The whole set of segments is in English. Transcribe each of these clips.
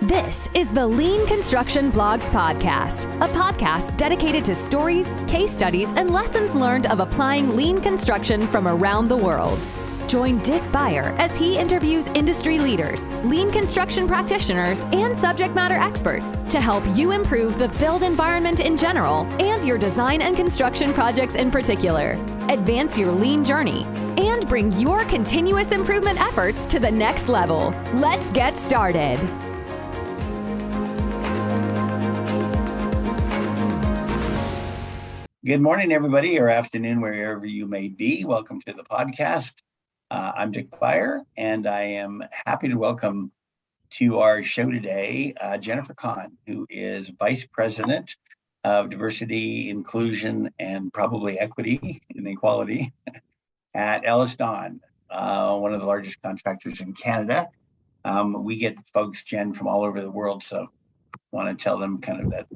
This is the Lean Construction Blogs Podcast, a podcast dedicated to stories, case studies, and lessons learned of applying lean construction from around the world. Join Dick Beyer as he interviews industry leaders, lean construction practitioners, and subject matter experts to help you improve the build environment in general and your design and construction projects in particular, advance your lean journey, and bring your continuous improvement efforts to the next level. Let's get started. Good morning, everybody, or afternoon, wherever you may be. Welcome to the podcast. I'm Dick Beyer, and I am happy to welcome to our show today Jennifer Kahn, who is Vice President of Diversity, Inclusion, and probably Equity and Equality at Ellis Don, one of the largest contractors in Canada. We get folks, Jen, from all over the world, so I want to tell them kind of that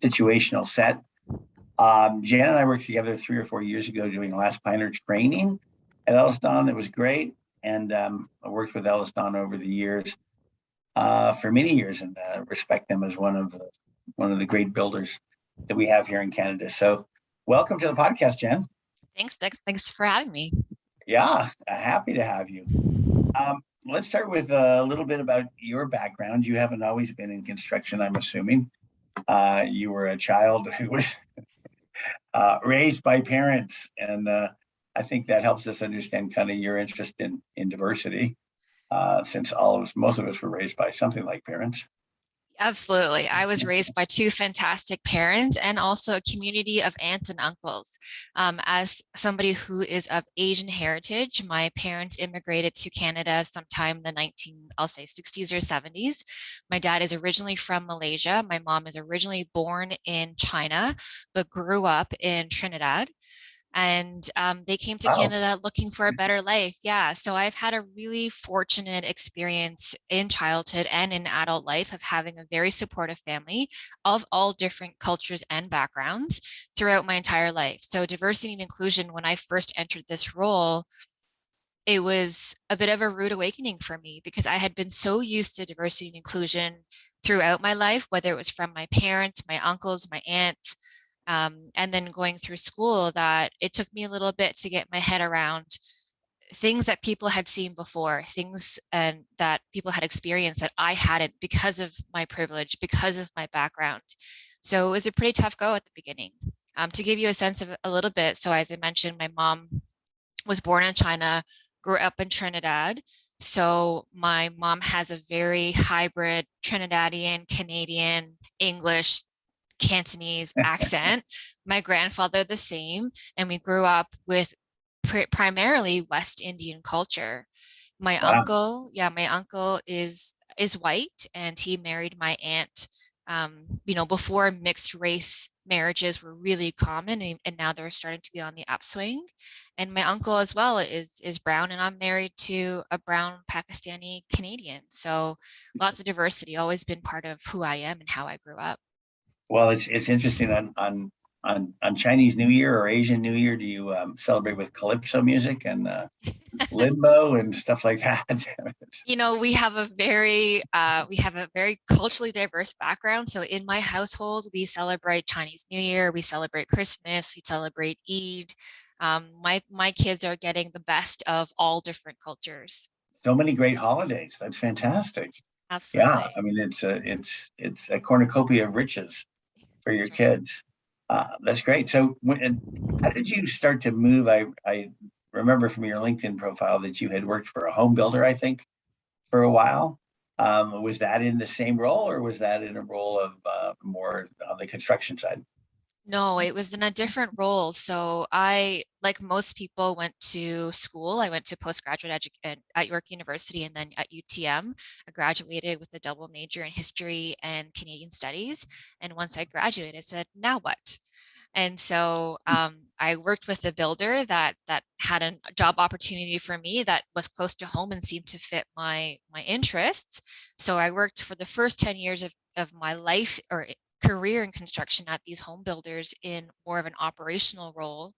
situational set. Jen and I worked together 3 or 4 years ago doing last planner training at Ellis Don. It was great. And I worked with Ellis Don over the years, for many years, and respect them as one of the great builders that we have here in Canada. So welcome to the podcast, Jen. Thanks, Dick. Thanks for having me. Yeah, happy to have you. Let's start with a little bit about your background. You haven't always been in construction, I'm assuming. You were a child who was raised by parents, and I think that helps us understand kind of your interest in diversity, since most of us were raised by something like parents. Absolutely. I was raised by 2 fantastic parents and also a community of aunts and uncles. As somebody who is of Asian heritage, my parents immigrated to Canada sometime in the 60s or 70s. My dad is originally from Malaysia. My mom is originally born in China, but grew up in Trinidad. And they came to Canada looking for a better life. Yeah, so I've had a really fortunate experience in childhood and in adult life of having a very supportive family of all different cultures and backgrounds throughout my entire life. So diversity and inclusion, when I first entered this role, it was a bit of a rude awakening for me because I had been so used to diversity and inclusion throughout my life, whether it was from my parents, my uncles, my aunts, and then going through school, that it took me a little bit to get my head around things that people had seen before, things and that people had experienced that I hadn't because of my privilege, because of my background. So it was a pretty tough go at the beginning. To give you a sense of a little bit, so as I mentioned, my mom was born in China, grew up in Trinidad. So my mom has a very hybrid Trinidadian, Canadian, English, Cantonese accent. My grandfather the same, and we grew up with primarily West Indian culture. My uncle is white, and he married my aunt. Before mixed race marriages were really common, and now they're starting to be on the upswing. And my uncle as well is brown, and I'm married to a brown Pakistani Canadian. So lots of diversity, always been part of who I am and how I grew up. Well, it's interesting on Chinese New Year or Asian New Year. Do you celebrate with calypso music and limbo and stuff like that? We have a very culturally diverse background. So in my household, we celebrate Chinese New Year, we celebrate Christmas, we celebrate Eid. My kids are getting the best of all different cultures. So many great holidays. That's fantastic. Absolutely. Yeah, I mean it's a cornucopia of riches for your kids. That's great. So how did you start to move? I remember from your LinkedIn profile that you had worked for a home builder, I think, for a while. Was that in the same role, or was that in a role of more on the construction side? No, it was in a different role. So I, like most people, went to school. I went to postgraduate education at York University and then at UTM. I graduated with a double major in history and Canadian studies. And once I graduated, I said, now what? And so I worked with a builder that had a job opportunity for me that was close to home and seemed to fit my interests. So I worked for the first 10 years of my life or career in construction at these home builders in more of an operational role.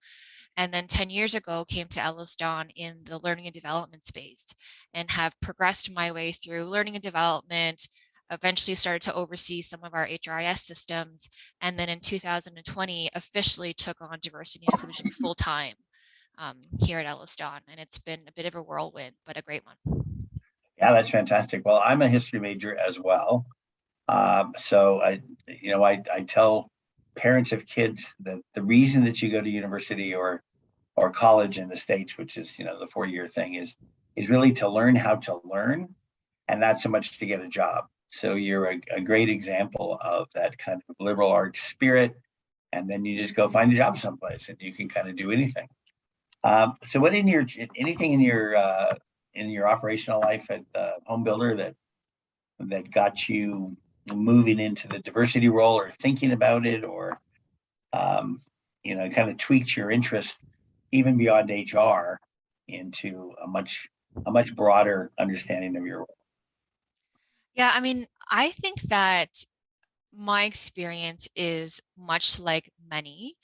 And then 10 years ago came to Ellis Don in the learning and development space and have progressed my way through learning and development, eventually started to oversee some of our HRIS systems, and then in 2020 officially took on diversity and inclusion full time here at Ellis Don, and it's been a bit of a whirlwind, but a great one. Yeah, that's fantastic. Well, I'm a history major as well. So I tell parents of kids that the reason that you go to university or college in the States, which is, the 4-year thing, is really to learn how to learn and not so much to get a job. So you're a great example of that kind of liberal arts spirit. And then you just go find a job someplace and you can kind of do anything. So what anything in your operational life at Home Builder that got you moving into the diversity role or thinking about it, or kind of tweaked your interest even beyond HR into a much broader understanding of your role? Yeah, I mean, I think that my experience is much like many,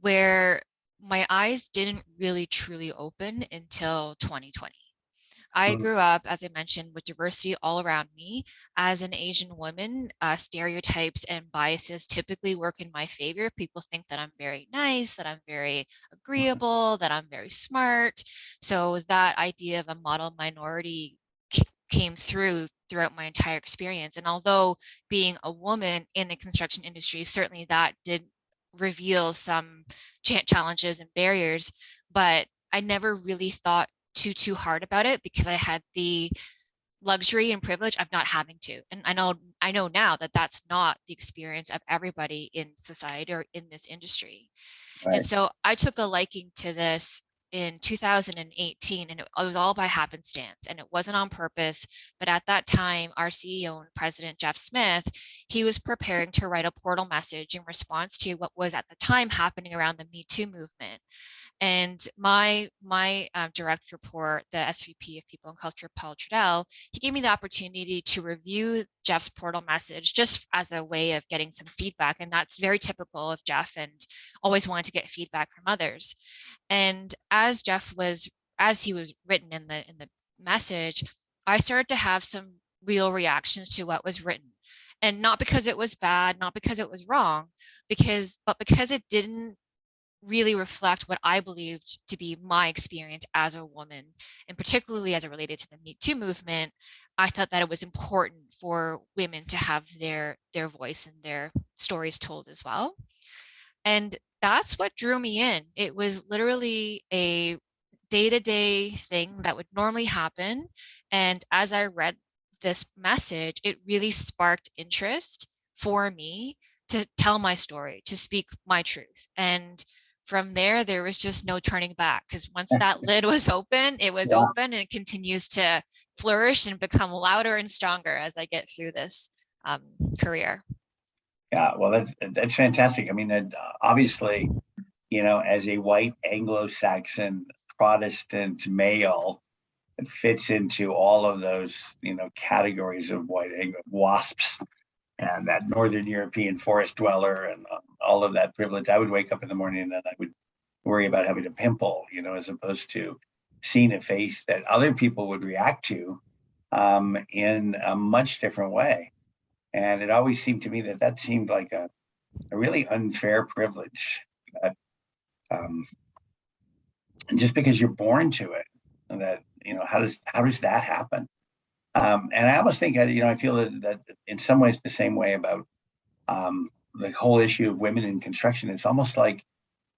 where my eyes didn't really truly open until 2020. I Mm. grew up, as I mentioned, with diversity all around me. As an Asian woman, stereotypes and biases typically work in my favor. People think that I'm very nice, that I'm very agreeable, that I'm very smart. So that idea of a model minority came throughout my entire experience. And although being a woman in the construction industry, certainly that did reveal some challenges and barriers, but I never really thought too hard about it because I had the luxury and privilege of not having to. And I know now that that's not the experience of everybody in society or in this industry. And Right. so I took a liking to this in 2018, and it was all by happenstance, and it wasn't on purpose. But at that time, our CEO and president, Jeff Smith, he was preparing to write a portal message in response to what was at the time happening around the Me Too movement. And my direct report, the SVP of People and Culture, Paul Trudell, he gave me the opportunity to review Jeff's portal message just as a way of getting some feedback. And that's very typical of Jeff, and always wanted to get feedback from others. And as he was written in the message, I started to have some real reactions to what was written. And not because it was bad, not because it was wrong, but because it didn't really reflect what I believed to be my experience as a woman, and particularly as it related to the Me Too movement. I thought that it was important for women to have their voice and their stories told as well. And that's what drew me in. It was literally a day-to-day thing that would normally happen. And as I read this message, it really sparked interest for me to tell my story, to speak my truth. And from there was just no turning back, because once that lid was open, it was Yeah. open, and it continues to flourish and become louder and stronger as I get through this career. Yeah, well, that's fantastic. I mean, that obviously, as a white Anglo-Saxon Protestant male, it fits into all of those, categories of white wasps and that Northern European forest dweller and all of that privilege. I would wake up in the morning and I would worry about having a pimple, as opposed to seeing a face that other people would react to in a much different way. And it always seemed to me that seemed like a really unfair privilege. That and just because you're born to it, that how does that happen? And I almost think I feel that in some ways the same way about the whole issue of women in construction. It's almost like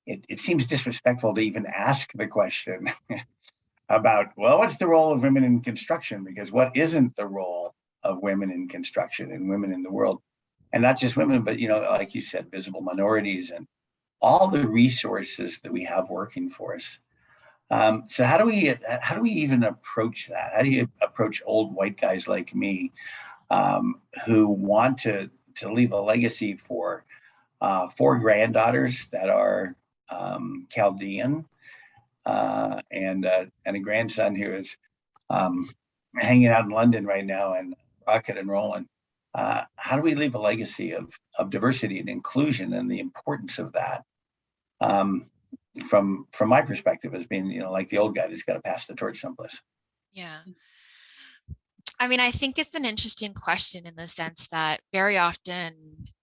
it seems disrespectful to even ask the question about, well, what's the role of women in construction? Because what isn't the role of women in construction and women in the world? And not just women, but like you said, visible minorities and all the resources that we have working for us. So how do we even approach that? How do you approach old white guys like me who want to leave a legacy for 4 granddaughters that are Chaldean and a grandson who is hanging out in London right now and rocket and rolling? How do we leave a legacy of diversity and inclusion and the importance of that? From my perspective as being, like the old guy that's got to pass the torch someplace. Yeah. I mean, I think it's an interesting question in the sense that very often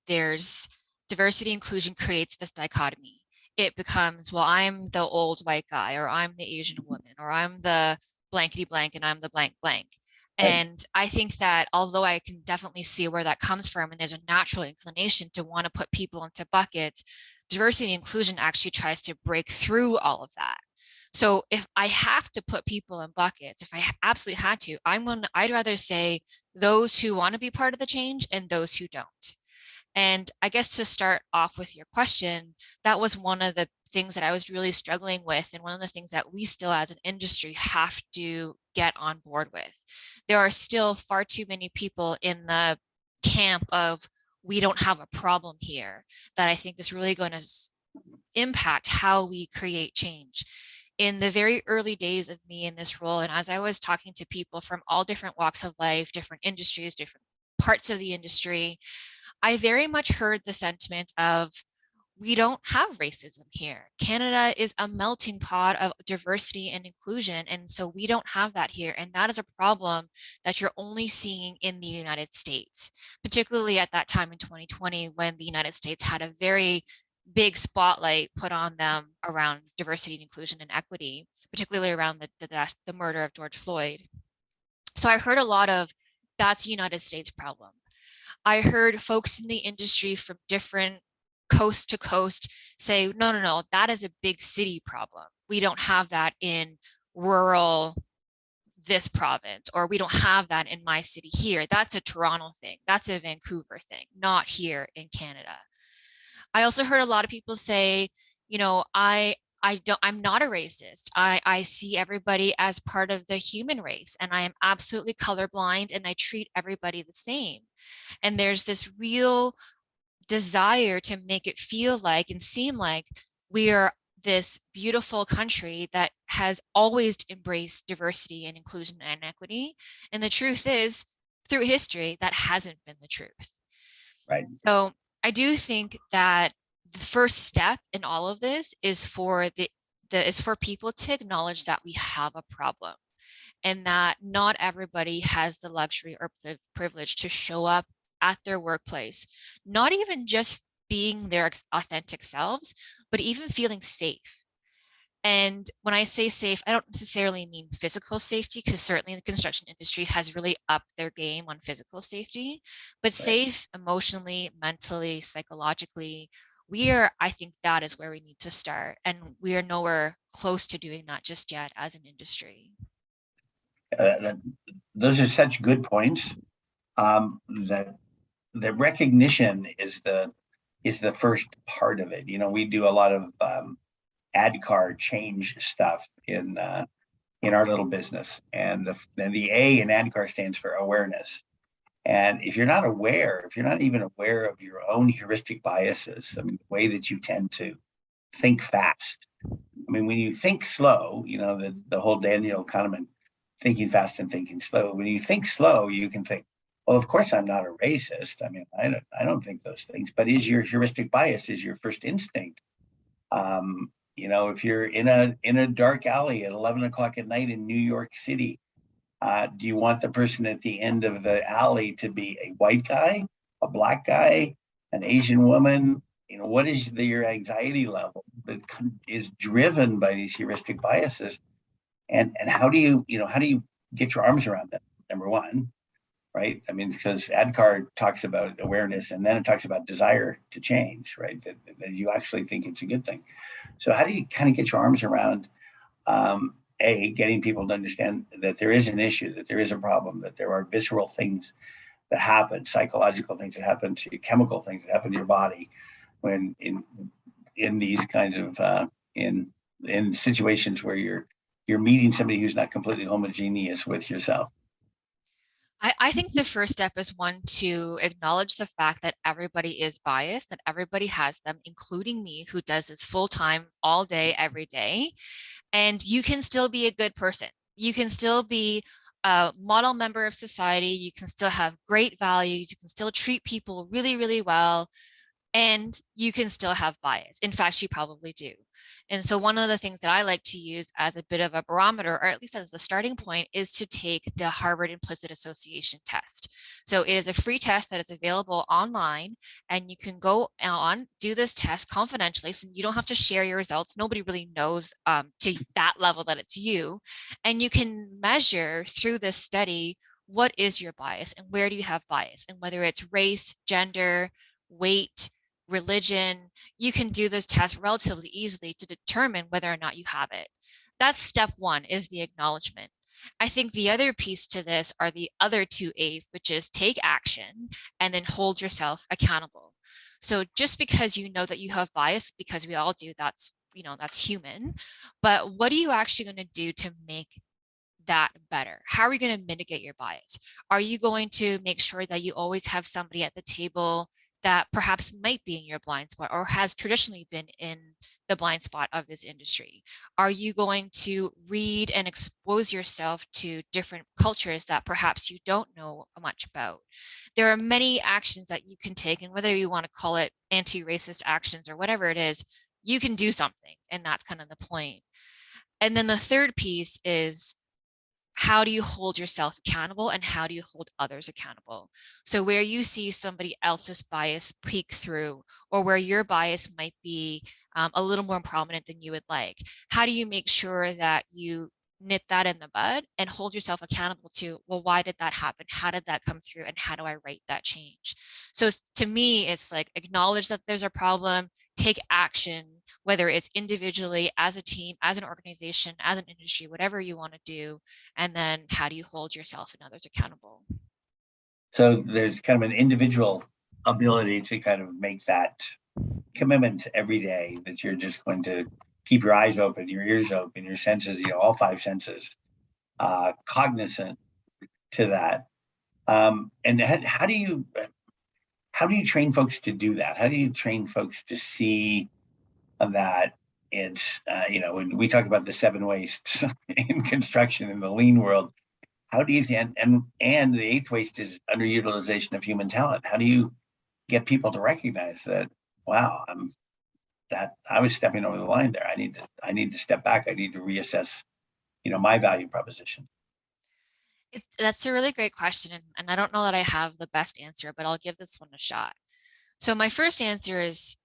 there's diversity inclusion creates this dichotomy. It becomes, well, I'm the old white guy, or I'm the Asian woman, or I'm the blankety blank and I'm the blank blank. Right. And I think that although I can definitely see where that comes from, and there's a natural inclination to want to put people into buckets, diversity and inclusion actually tries to break through all of that. So if I have to put people in buckets, if I absolutely had to, I'd rather say those who want to be part of the change and those who don't. And I guess to start off with your question, that was one of the things that I was really struggling with, and one of the things that we still as an industry have to get on board with. There are still far too many people in the camp of we don't have a problem here that I think is really going to impact how we create change. In the very early days of me in this role, and as I was talking to people from all different walks of life, different industries, different parts of the industry, I very much heard the sentiment of, we don't have racism here. Canada is a melting pot of diversity and inclusion. And so we don't have that here. And that is a problem that you're only seeing in the United States, particularly at that time in 2020, when the United States had a very big spotlight put on them around diversity and inclusion and equity, particularly around the murder of George Floyd. So I heard a lot of, that's a United States problem. I heard folks in the industry from different coast to coast say, no, no, no, that is a big city problem. We don't have that in rural this province, or we don't have that in my city here. That's a Toronto thing. That's a Vancouver thing, not here in Canada. I also heard a lot of people say, you know, I'm not a racist. I see everybody as part of the human race, and I am absolutely colorblind, and I treat everybody the same. And there's this real desire to make it feel like and seem like we are this beautiful country that has always embraced diversity and inclusion and equity. And the truth is, through history, that hasn't been the truth. Right. So I do think that the first step in all of this is for is for people to acknowledge that we have a problem, and that not everybody has the luxury or privilege to show up at their workplace, not even just being their authentic selves, but even feeling safe. And when I say safe, I don't necessarily mean physical safety, because certainly the construction industry has really upped their game on physical safety, but Right. safe emotionally, mentally, psychologically. I think that is where we need to start. And we are nowhere close to doing that just yet as an industry. Uh, those are such good points. That the recognition is the first part of it. You know, we do a lot of ADKAR change stuff in our little business, and the A in ADKAR stands for awareness. And if you're not aware, if you're not even aware of your own heuristic biases, I mean, the way that you tend to think fast. I mean, when you think slow, you know, the whole Daniel Kahneman thinking fast and thinking slow. When you think slow, you can think, well, of course I'm not a racist. I mean, I don't think those things. But is your heuristic bias, is your first instinct? You know, if you're in a dark alley at 11 o'clock at night in New York City, do you want the person at the end of the alley to be a white guy, a black guy, an Asian woman? You know, what is your anxiety level that is driven by these heuristic biases? And how do you get your arms around them? Number one, right? I mean, because ADKAR talks about awareness, and then it talks about desire to change, right? That you actually think it's a good thing. So how do you kind of get your arms around getting people to understand that there is an issue, that there is a problem, that there are visceral things that happen, psychological things that happen to you, chemical things that happen to your body when in these kinds of in situations where you're meeting somebody who's not completely homogeneous with yourself. I think the first step is one, to acknowledge the fact that everybody is biased, that everybody has them, including me, who does this full time, all day, every day. And you can still be a good person. You can still be a model member of society. You can still have great values. You can still treat people really, really well. and you can still have bias. In fact, you probably do. And so one of the things that I like to use as a bit of a barometer, or at least as a starting point, is to take the Harvard Implicit Association test. So it is a free test that is available online, and you can go on, do this test confidentially, so you don't have to share your results. Nobody really knows to that level that it's you. And you can measure through this study, what is your bias and where do you have bias? And whether it's race, gender, weight, religion, you can do this test relatively easily to determine whether or not you have it. That's step one, is the acknowledgement. I think the other piece to this are the other two A's, which is take action and then hold yourself accountable. So just because you know that you have bias, because we all do, that's human, but what are you actually going to do to make that better? How are you going to mitigate your bias? Are you going to make sure that you always have somebody at the table that perhaps might be in your blind spot or has traditionally been in the blind spot of this industry? Are you going to read and expose yourself to different cultures that perhaps you don't know much about? There are many actions that you can take, and whether you want to call it anti-racist actions or whatever it is, you can do something, and that's kind of the point. And then the third piece is, how do you hold yourself accountable and how do you hold others accountable? So where you see somebody else's bias peek through, or where your bias might be a little more prominent than you would like, how do you make sure that you nip that in the bud and hold yourself accountable to, well, why did that happen? How did that come through? And how do I right that change? So to me, it's like, acknowledge that there's a problem, take action, whether it's individually, as a team, as an organization, as an industry, whatever you want to do. And then how do you hold yourself and others accountable? So there's kind of an individual ability to kind of make that commitment every day, that you're just going to keep your eyes open, your ears open, your senses, all five senses, cognizant to that. And how do you train folks to do that? How do you train folks to see that it's, when we talk about the seven wastes in construction in the lean world, how do you, and the eighth waste is underutilization of human talent. How do you get people to recognize that, wow, I was stepping over the line there. I need to step back. I need to reassess, my value proposition. That's a really great question. And I don't know that I have the best answer, but I'll give this one a shot. So my first answer is,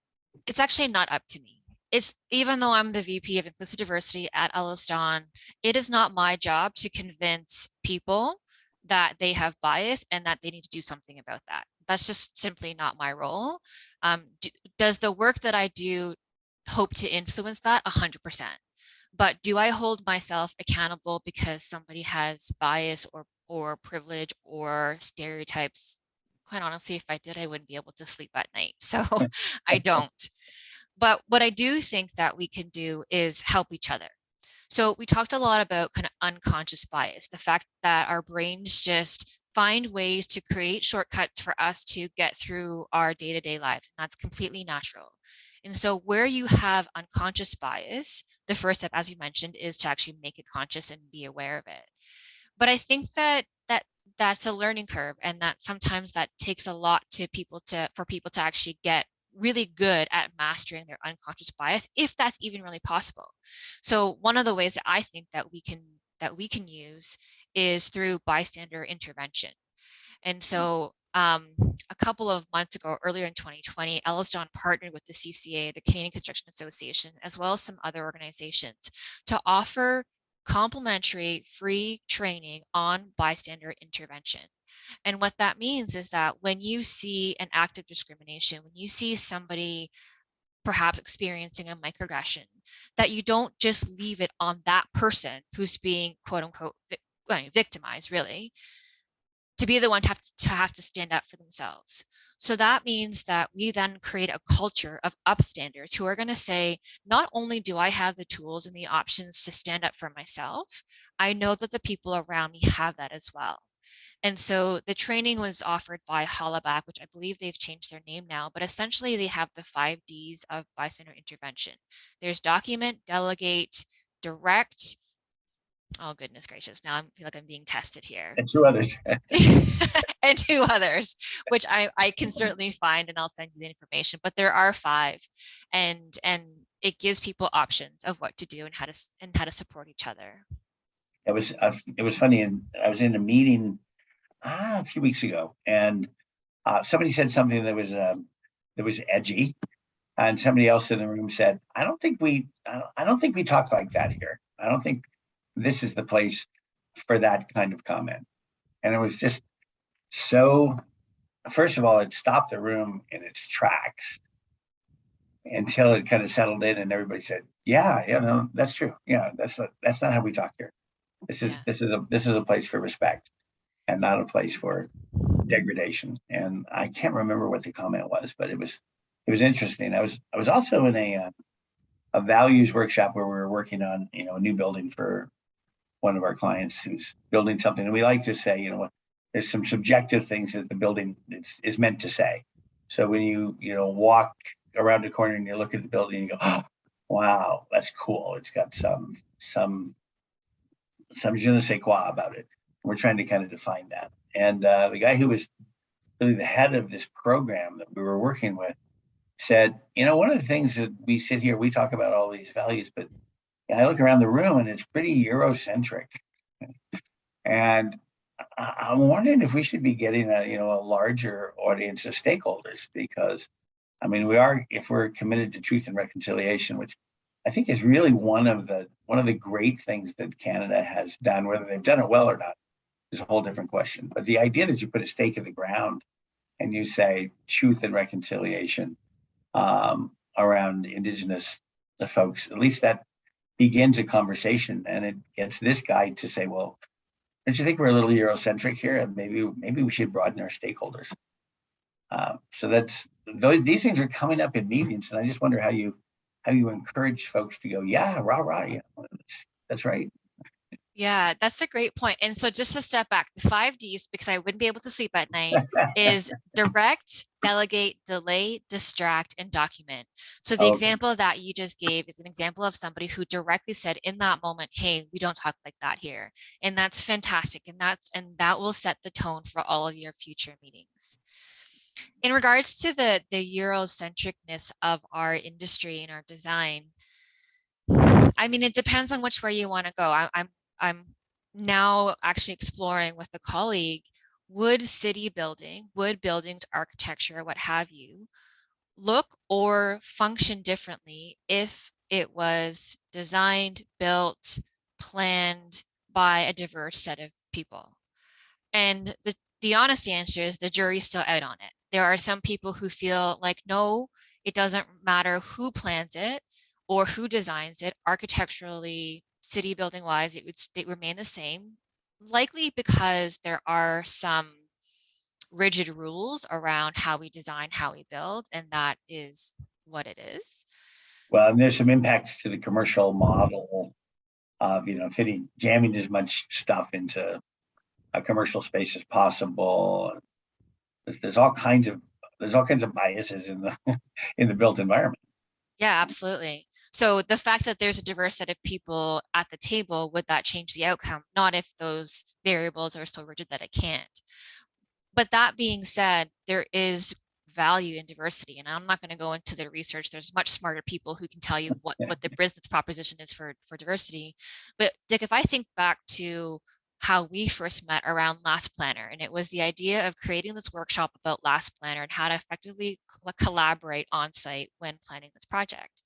it's actually not up to me. It's, even though I'm the VP of Inclusive Diversity at Ellis Don, it is not my job to convince people that they have bias and that they need to do something about that. That's just simply not my role. Does the work that I do hope to influence that? 100%. But do I hold myself accountable because somebody has bias or privilege or stereotypes? Quite honestly, if I did, I wouldn't be able to sleep at night. So I don't. But what I do think that we can do is help each other. So we talked a lot about kind of unconscious bias, the fact that our brains just find ways to create shortcuts for us to get through our day-to-day lives. And that's completely natural. And so where you have unconscious bias, the first step, as you mentioned, is to actually make it conscious and be aware of it. But I think that's a learning curve, and that sometimes that takes a lot for people to actually get really good at mastering their unconscious bias, if that's even really possible. So one of the ways that I think that we can use is through bystander intervention. And so a couple of months ago, earlier in 2020, EllisDon partnered with the CCA, the Canadian Construction Association, as well as some other organizations, to offer complimentary free training on bystander intervention. And what that means is that when you see an act of discrimination, when you see somebody perhaps experiencing a microaggression, that you don't just leave it on that person who's being quote unquote victimized, really, to be the one to have to stand up for themselves. So that means that we then create a culture of upstanders who are going to say, not only do I have the tools and the options to stand up for myself, I know that the people around me have that as well. And so the training was offered by Hollaback, which I believe they've changed their name now, but essentially they have the 5 Ds of bystander intervention. There's document, delegate, direct, Oh, goodness gracious. Now I feel like I'm being tested here. And two others. And two others, which I can certainly find, and I'll send you the information. But there are five, and it gives people options of what to do and how to support each other. It was funny, and I was in a meeting a few weeks ago, and somebody said something that was edgy, and somebody else in the room said, I don't think we talk like that here. I don't think this is the place for that kind of comment. And it was just so, first of all, it stopped the room in its tracks until it kind of settled in, and everybody said, yeah, no, that's true. Yeah, that's not how we talk here. This is a place for respect and not a place for degradation. And I can't remember what the comment was, but it was interesting. I was also in a values workshop where we were working on a new building for one of our clients who's building something, and we like to say, there's some subjective things that the building is meant to say. So when you walk around the corner and you look at the building and you go, oh, wow, that's cool. It's got some je ne sais quoi about it. We're trying to kind of define that. And the guy who was really the head of this program that we were working with said, one of the things that we sit here, we talk about all these values, but I look around the room and it's pretty Eurocentric. And I'm wondering if we should be getting a larger audience of stakeholders, because if we're committed to truth and reconciliation, which I think is really one of the great things that Canada has done. Whether they've done it well or not is a whole different question. But the idea that you put a stake in the ground and you say truth and reconciliation around Indigenous folks, at least that begins a conversation, and it gets this guy to say, well, don't you think we're a little Eurocentric here, and maybe we should broaden our stakeholders. So these things are coming up in meetings, and I just wonder how you encourage folks to go, yeah, rah, that's right. Yeah, that's a great point. And so just to step back, the 5 Ds, because I wouldn't be able to sleep at night, is direct, delegate, delay, distract, and document. So the example that you just gave is an example of somebody who directly said in that moment, hey, we don't talk like that here. And that's fantastic. And that will set the tone for all of your future meetings. In regards to the Eurocentricness of our industry and our design, it depends on which way you want to go. I'm now actually exploring with a colleague, would buildings, architecture, what have you, look or function differently if it was designed, built, planned by a diverse set of people? And the honest answer is the jury's still out on it. There are some people who feel like, no, it doesn't matter who plans it or who designs it architecturally, city building wise, it remain the same, likely because there are some rigid rules around how we design, how we build, and that is what it is. Well, and there's some impacts to the commercial model of jamming as much stuff into a commercial space as possible. There's all kinds of biases in the built environment. Yeah, absolutely. So the fact that there's a diverse set of people at the table, would that change the outcome? Not if those variables are so rigid that it can't. But that being said, there is value in diversity. And I'm not going to go into the research. There's much smarter people who can tell you what the business proposition is for diversity. But Dick, if I think back to how we first met around Last Planner, and it was the idea of creating this workshop about Last Planner and how to effectively collaborate on site when planning this project.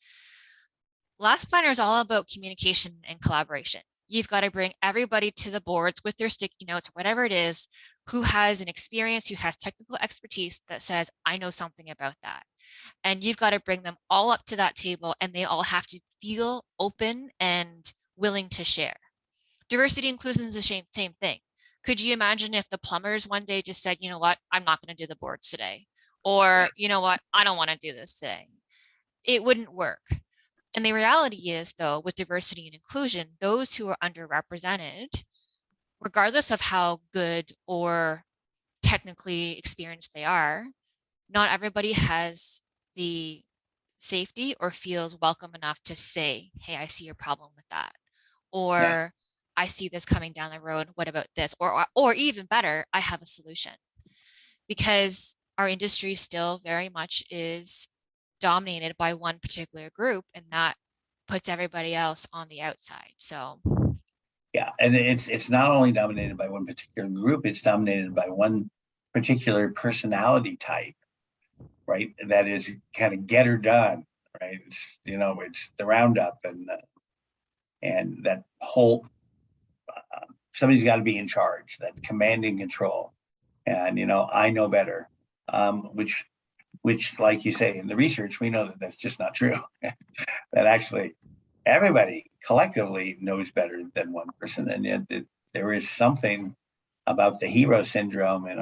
Last Planner is all about communication and collaboration. You've got to bring everybody to the boards with their sticky notes, or whatever it is, who has an experience, who has technical expertise that says, I know something about that. And you've got to bring them all up to that table, and they all have to feel open and willing to share. Diversity inclusion is the same thing. Could you imagine if the plumbers one day just said, you know what, I'm not going to do the boards today, or you know what, I don't want to do this today? It wouldn't work. And the reality is, though, with diversity and inclusion, those who are underrepresented, regardless of how good or technically experienced they are, not everybody has the safety or feels welcome enough to say, hey, I see a problem with that. Or I see this coming down the road. What about this? Or even better, I have a solution. Because our industry still very much is dominated by one particular group, and that puts everybody else on the outside. So yeah, and it's not only dominated by one particular group, it's dominated by one particular personality type, right? That is kind of get her done, right? It's, it's the roundup, and that whole somebody's got to be in charge, that command and control, and I know better, which like you say in the research, we know that that's just not true. That actually everybody collectively knows better than one person, and yet there is something about the hero syndrome in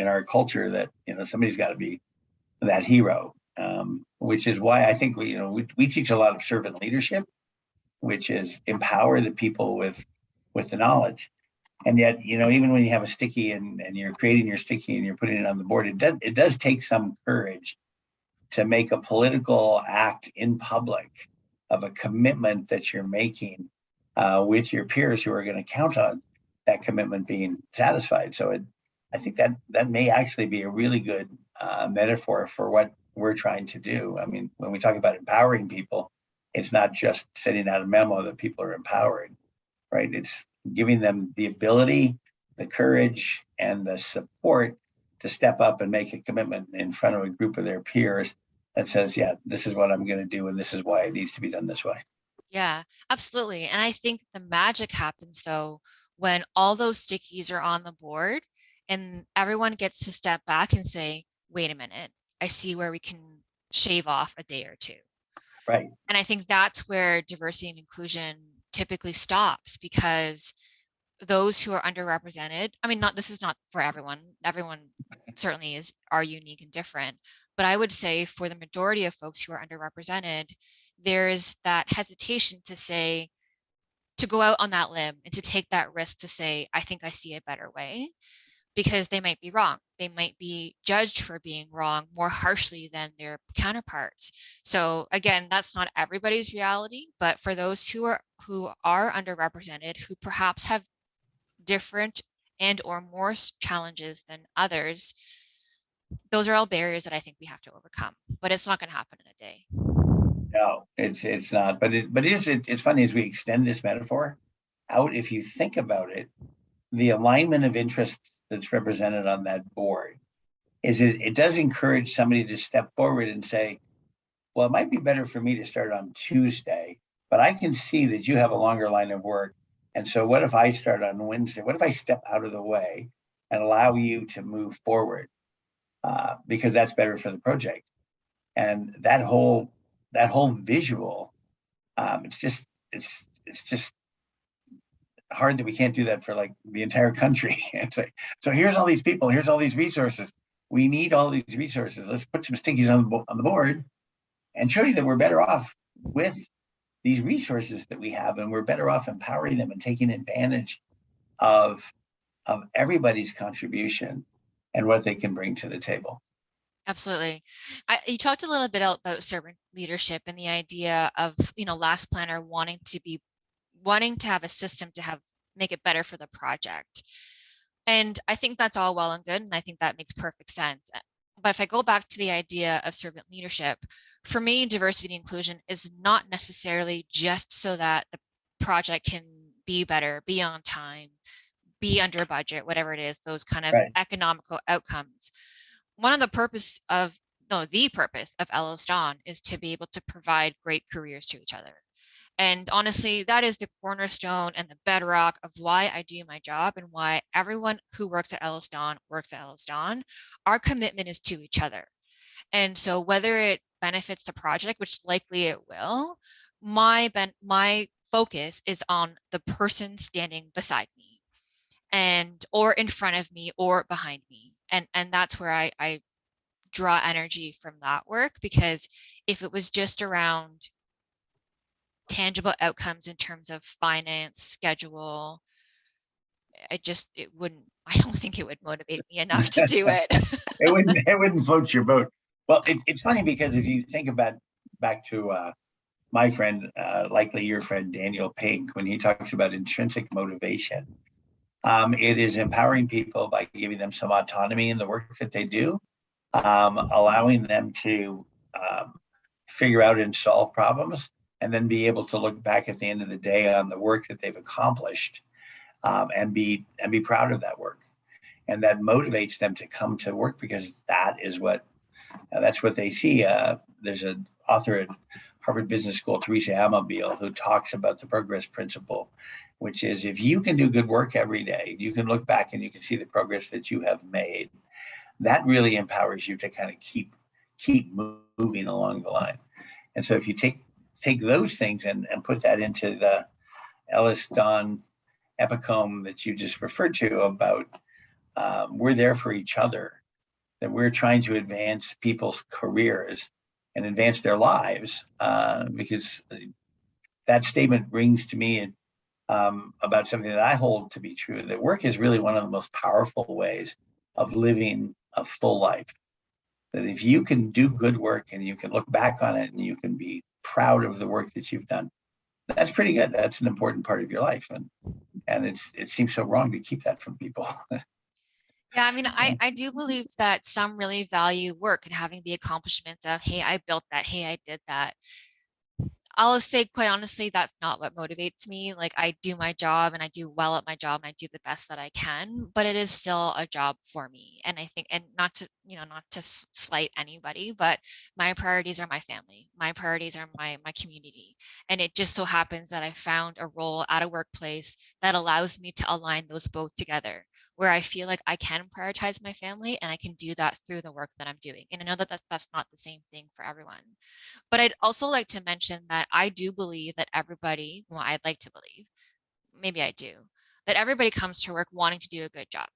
our culture that somebody's got to be that hero, which is why I think we teach a lot of servant leadership, which is empower the people with the knowledge. And yet, even when you have a sticky and you're creating your sticky and you're putting it on the board, it does take some courage to make a political act in public of a commitment that you're making with your peers who are going to count on that commitment being satisfied. So I think that may actually be a really good metaphor for what we're trying to do. I mean, when we talk about empowering people, it's not just sending out a memo that people are empowered, right? It's giving them the ability, the courage, and the support to step up and make a commitment in front of a group of their peers that says, yeah, this is what I'm going to do, and this is why it needs to be done this way. yeah, absolutely. And I think the magic happens though when all those stickies are on the board and everyone gets to step back and say, wait a minute, I see where we can shave off a day or two. Right. And I think that's where diversity and inclusion typically stops, because those who are underrepresented, I mean, this is not for everyone. Everyone certainly are unique and different. But I would say for the majority of folks who are underrepresented, there's that hesitation to go out on that limb and to take that risk to say, I think I see a better way, because they might be wrong. They might be judged for being wrong more harshly than their counterparts. So again, that's not everybody's reality, but for those who are underrepresented, who perhaps have different and or more challenges than others, those are all barriers that I think we have to overcome, but it's not going to happen in a day. No, it's not. But it's funny as we extend this metaphor out. If you think about it, the alignment of interests that's represented on that board it does encourage somebody to step forward and say, well, it might be better for me to start on Tuesday, but I can see that you have a longer line of work. And so what if I start on Wednesday? What if I step out of the way and allow you to move forward? Because that's better for the project. And that whole visual, it's just hard that we can't do that for like the entire country. It's like, so here's all these people, here's all these resources. We need all these resources. Let's put some stickies on the board and show you that we're better off with these resources that we have, and we're better off empowering them and taking advantage of everybody's contribution and what they can bring to the table. Absolutely. You talked a little bit about servant leadership and the idea of, Last Planner wanting to have a system to make it better for the project. And I think that's all well and good. And I think that makes perfect sense. But if I go back to the idea of servant leadership, for me, diversity and inclusion is not necessarily just so that the project can be better, be on time, be under budget, whatever it is, those kind of economical outcomes. The purpose of Ellis Don is to be able to provide great careers to each other. And honestly, that is the cornerstone and the bedrock of why I do my job and why everyone who works at Ellis Don works at Ellis Don. Our commitment is to each other. And so whether it benefits the project, which likely it will, my focus is on the person standing beside me or in front of me or behind me. And that's where I draw energy from that work, because if it was just around tangible outcomes in terms of finance, schedule, I don't think it would motivate me enough to do it. It wouldn't float your boat. Well, it's funny because if you think about back to my friend, likely your friend, Daniel Pink, when he talks about intrinsic motivation. It is empowering people by giving them some autonomy in the work that they do, allowing them to figure out and solve problems, and then be able to look back at the end of the day on the work that they've accomplished, and be proud of that work. And that motivates them to come to work because that's what they see. There's an author at Harvard Business School, Teresa Amabile, who talks about the progress principle, which is if you can do good work every day, you can look back and you can see the progress that you have made. That really empowers you to kind of keep moving along the line. And so if you take those things and put that into the Ellis Don epicome that you just referred to about we're there for each other, that we're trying to advance people's careers and advance their lives, because that statement rings to me about something that I hold to be true, that work is really one of the most powerful ways of living a full life. That if you can do good work and you can look back on it and you can be proud of the work that you've done, that's pretty good. That's an important part of your life. And it seems so wrong to keep that from people. Yeah, I mean, I do believe that some really value work and having the accomplishment of, hey, I built that, hey, I did that. I'll say quite honestly, that's not what motivates me. Like I do my job and I do well at my job and I do the best that I can, but it is still a job for me. And I think, and not to slight anybody, but my priorities are my family. My priorities are my community. And it just so happens that I found a role at a workplace that allows me to align those both together, where I feel like I can prioritize my family and I can do that through the work that I'm doing. And I know that that's not the same thing for everyone. But I'd also like to mention that I do believe that everybody, well, I'd like to believe, maybe I do, that everybody comes to work wanting to do a good job.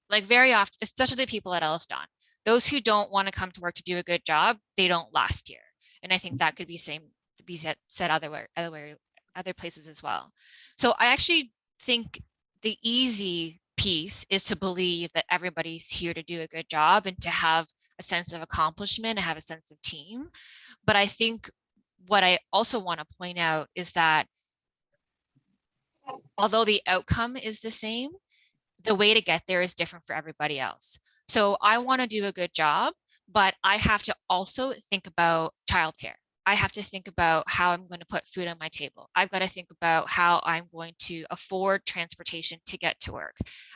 Like very often, especially the people at EllisDon, those who don't want to come to work to do a good job, they don't last here. And I think that could be said other places as well. So I actually think the easy piece is to believe that everybody's here to do a good job and to have a sense of accomplishment and have a sense of team. But I think what I also want to point out is that although the outcome is the same, the way to get there is different for everybody else. So I want to do a good job, but I have to also think about childcare. I have to think about how I'm going to put food on my table. I've got to think about how I'm going to afford transportation to get to work.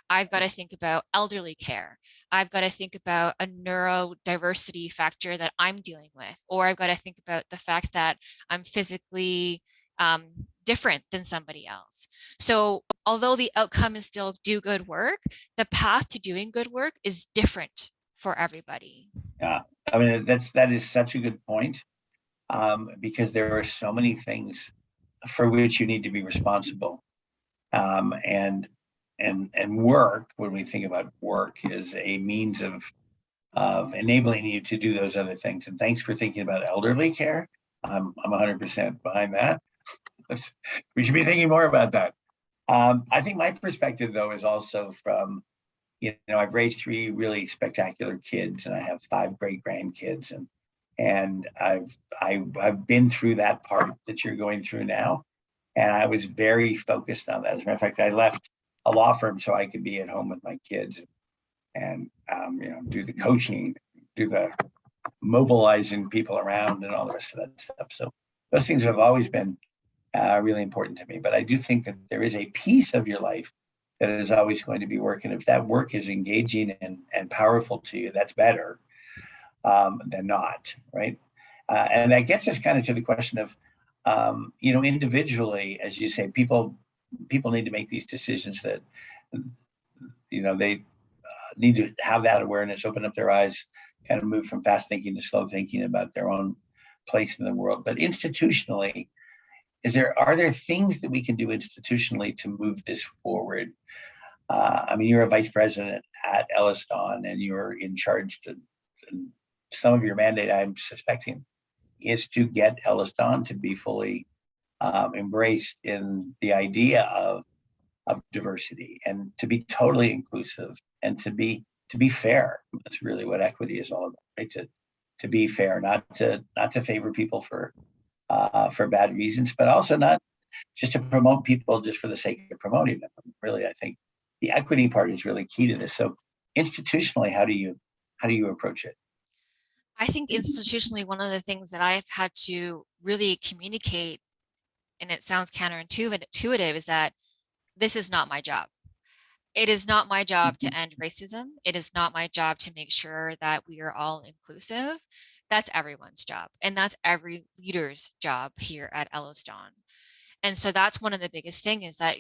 I've got to think about elderly care. I've got to think about a neurodiversity factor that I'm dealing with, or I've got to think about the fact that I'm physically different than somebody else. So although the outcome is still do good work, the path to doing good work is different for everybody. Yeah, I mean, that is such a good point, because there are so many things for which you need to be responsible. And work, when we think about work, is a means of enabling you to do those other things. And thanks for thinking about elderly care. I'm 100% behind that. We should be thinking more about that. I think my perspective, though, is also from, I've raised 3 really spectacular kids, and I have 5 great grandkids, and I've been through that part that you're going through now, and I was very focused on that. As a matter of fact, I left a law firm so I could be at home with my kids, and do the coaching, do the mobilizing people around, and all the rest of that stuff. So those things have always been really important to me. But I do think that there is a piece of your life that is always going to be work. And if that work is engaging and powerful to you, that's better than not, right? And that gets us kind of to the question of, individually, as you say, people need to make these decisions that, they need to have that awareness, open up their eyes, kind of move from fast thinking to slow thinking about their own place in the world. But institutionally, are there things that we can do institutionally to move this forward? You're a vice president at EllisDon, and you're in charge to some of your mandate, I'm suspecting, is to get EllisDon to be fully embraced in the idea of diversity, and to be totally inclusive, and to be fair. That's really what equity is all about, right? To be fair, not to favor people for for bad reasons, but also not just to promote people just for the sake of promoting them. Really, I think the equity part is really key to this. So institutionally, how do you approach it? I think institutionally, one of the things that I've had to really communicate, and it sounds counterintuitive, is that this is not my job. It is not my job to end racism. It is not my job to make sure that we are all inclusive. That's everyone's job. And that's every leader's job here at EllisDon. And so that's one of the biggest thing is that,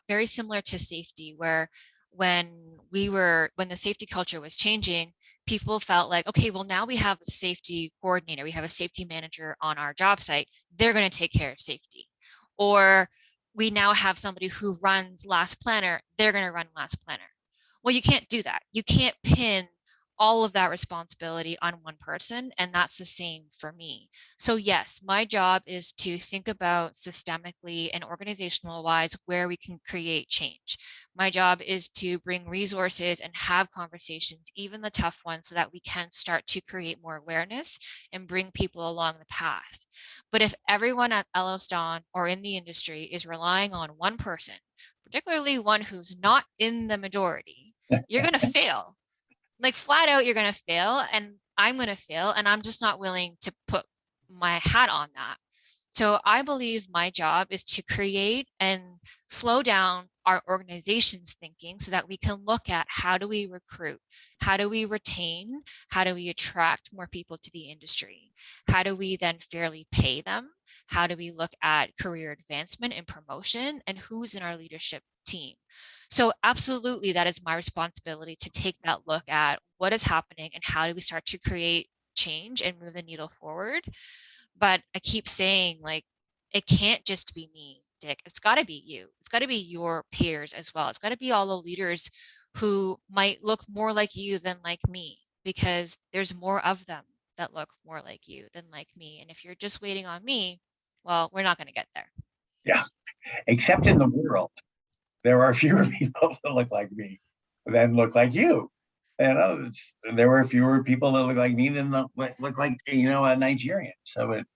very similar to safety, where when the safety culture was changing, people felt like, okay, well, now we have a safety coordinator, we have a safety manager on our job site, they're going to take care of safety. Or we now have somebody who runs Last Planner, they're going to run Last Planner. Well, you can't do that. You can't pin all of that responsibility on one person, and that's the same for me. So yes, my job is to think about systemically and organizational wise where we can create change. My job is to bring resources and have conversations, even the tough ones, so that we can start to create more awareness and bring people along the path. But if everyone at EllisDon or in the industry is relying on one person, particularly one who's not in the majority, you're going to fail. Like flat out, you're going to fail, and I'm going to fail, and I'm just not willing to put my hat on that. So I believe my job is to create and slow down our organization's thinking so that we can look at how do we recruit, how do we retain, how do we attract more people to the industry, how do we then fairly pay them, how do we look at career advancement and promotion, and who's in our leadership team. So absolutely, that is my responsibility to take that look at what is happening and how do we start to create change and move the needle forward. But I keep saying, like, it can't just be me, Dick. It's got to be you. It's got to be your peers as well. It's got to be all the leaders who might look more like you than like me, because there's more of them that look more like you than like me. And if you're just waiting on me, well, we're not going to get there. Yeah, except in the world, there are fewer people that look like me than look like you. There were fewer people that look like me than look like a Nigerian. So it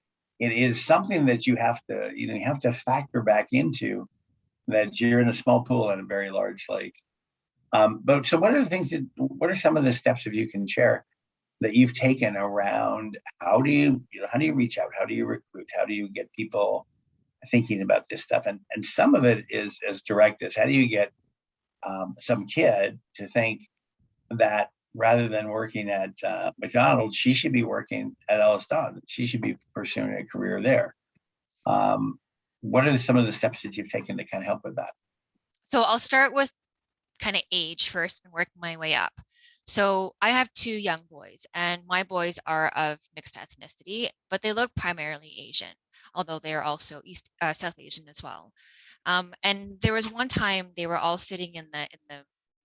is something that you have to factor back into, that you're in a small pool in a very large lake. But so what are some of the steps, if you can share, that you've taken around how do you reach out, how do you recruit, how do you get people thinking about this stuff? And some of it is as direct as how do you get some kid to think that rather than working at McDonald's, she should be working at Ellis Don. She should be pursuing a career there. What are some of the steps that you've taken to kind of help with that? So I'll start with kind of age first and work my way up. So I have two young boys, and my boys are of mixed ethnicity, but they look primarily Asian, although they are also South Asian as well. And there was one time they were all sitting in the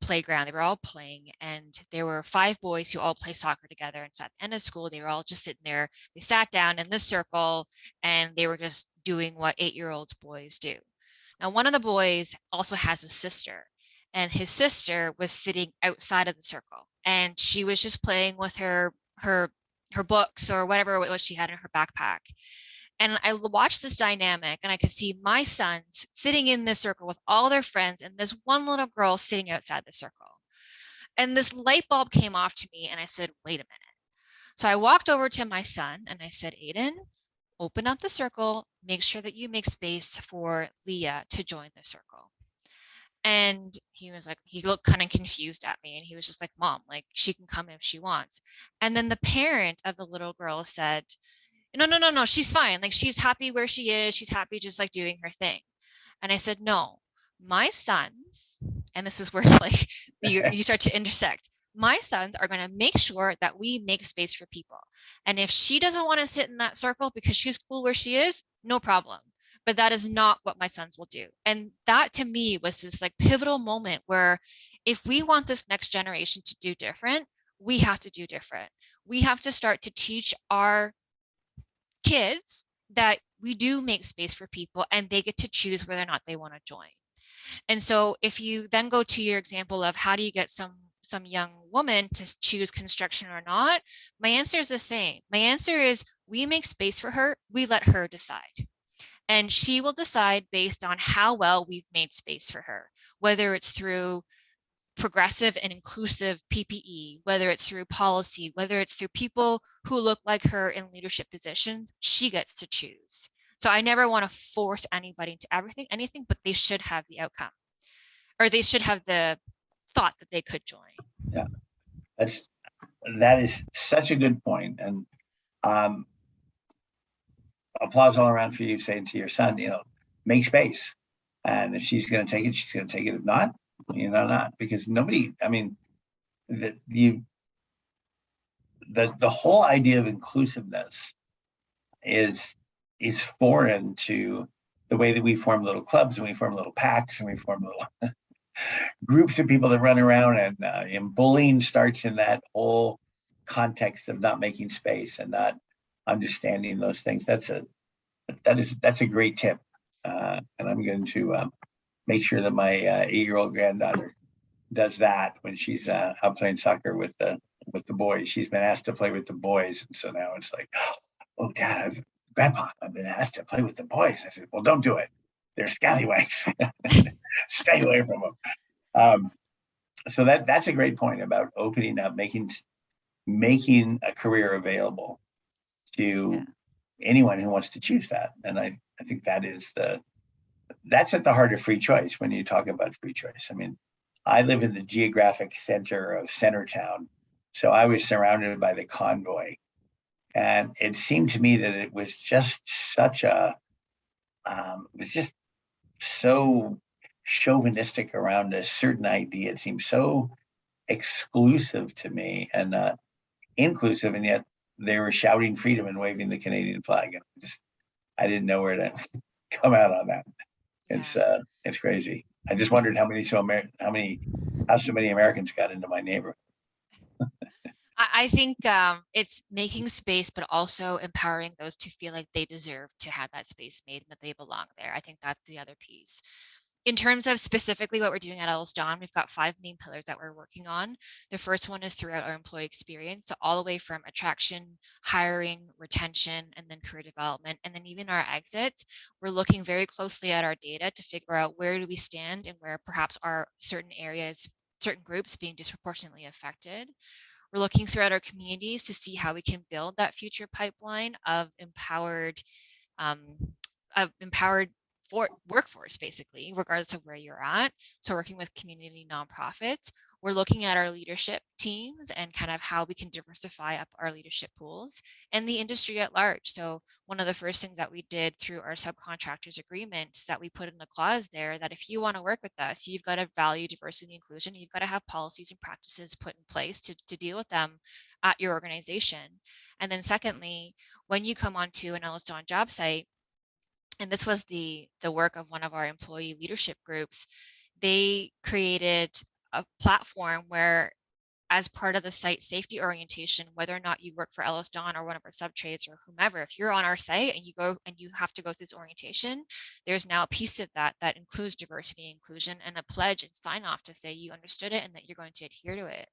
playground. They were all playing, and there were 5 boys who all play soccer together. And so at the end of school, they were all just sitting there. They sat down in this circle, and they were just doing what 8-year-old boys do. Now, one of the boys also has a sister, and his sister was sitting outside of the circle, and she was just playing with her books or whatever it was she had in her backpack. And I watched this dynamic, and I could see my sons sitting in this circle with all their friends, and this one little girl sitting outside the circle. And this light bulb came off to me, and I said, wait a minute. So I walked over to my son and I said, Aiden, open up the circle, make sure that you make space for Leah to join the circle. And he was like, he looked kind of confused at me, and he was just like, Mom, like, she can come if she wants. And then the parent of the little girl said, no, she's fine. Like, she's happy where she is. She's happy just like doing her thing. And I said, no, my sons, and this is where like you start to intersect. My sons are going to make sure that we make space for people. And if she doesn't want to sit in that circle because she's cool where she is, no problem. But that is not what my sons will do. And that to me was this like pivotal moment where if we want this next generation to do different, we have to do different. We have to start to teach our kids that we do make space for people, and they get to choose whether or not they want to join. And so if you then go to your example of how do you get some some young woman to choose construction or not, my answer is the same. My answer is we make space for her, we let her decide. And she will decide based on how well we've made space for her, whether it's through progressive and inclusive PPE, whether it's through policy, whether it's through people who look like her in leadership positions, she gets to choose. So I never want to force anybody into anything, but they should have the outcome, or they should have the thought that they could join. Yeah, that is such a good point. And applause all around for you saying to your son, make space. And if she's going to take it, she's going to take it. If not, not, because nobody, I mean, the whole idea of inclusiveness is foreign to the way that we form little clubs and we form little packs and we form little groups of people that run around, and bullying starts in that whole context of not making space and not understanding those things. That's a great tip, and I'm going to make sure that my 8-year-old granddaughter does that when she's out playing soccer with the boys. She's been asked to play with the boys, and so now it's like, oh, Dad, Grandpa, I've been asked to play with the boys. I said, well, don't do it. They're scallywags. Stay away from them. So that's a great point about opening up, making a career available to anyone who wants to choose that. And I think that's at the heart of free choice when you talk about free choice. I mean, I live in the geographic center of Centertown, so I was surrounded by the convoy. And it seemed to me that it was just it was just so chauvinistic around a certain idea. It seemed so exclusive to me and not inclusive, and yet they were shouting freedom and waving the Canadian flag. And I didn't know where to come out on that. It's crazy. I just wondered how so many Americans got into my neighborhood. I think it's making space, but also empowering those to feel like they deserve to have that space made and that they belong there. I think that's the other piece. In terms of specifically what we're doing at Ellis Don, we've got 5 main pillars that we're working on. The first one is throughout our employee experience, so all the way from attraction, hiring, retention, and then career development. And then even our exits, we're looking very closely at our data to figure out where do we stand and where perhaps are certain areas, certain groups being disproportionately affected. We're looking throughout our communities to see how we can build that future pipeline of empowered workforce, basically, regardless of where you're at. So working with community nonprofits, we're looking at our leadership teams and kind of how we can diversify up our leadership pools and the industry at large. So one of the first things that we did through our subcontractors agreements that we put in a clause there that if you want to work with us, you've got to value diversity and inclusion. You've got to have policies and practices put in place to deal with them at your organization. And then secondly, when you come onto an EllisDon job site, and this was the work of one of our employee leadership groups, they created a platform where, as part of the site safety orientation, whether or not you work for Ellis Don or one of our sub-trades or whomever, if you're on our site and you have to go through this orientation, there's now a piece of that includes diversity and inclusion and a pledge and sign off to say you understood it and that you're going to adhere to it.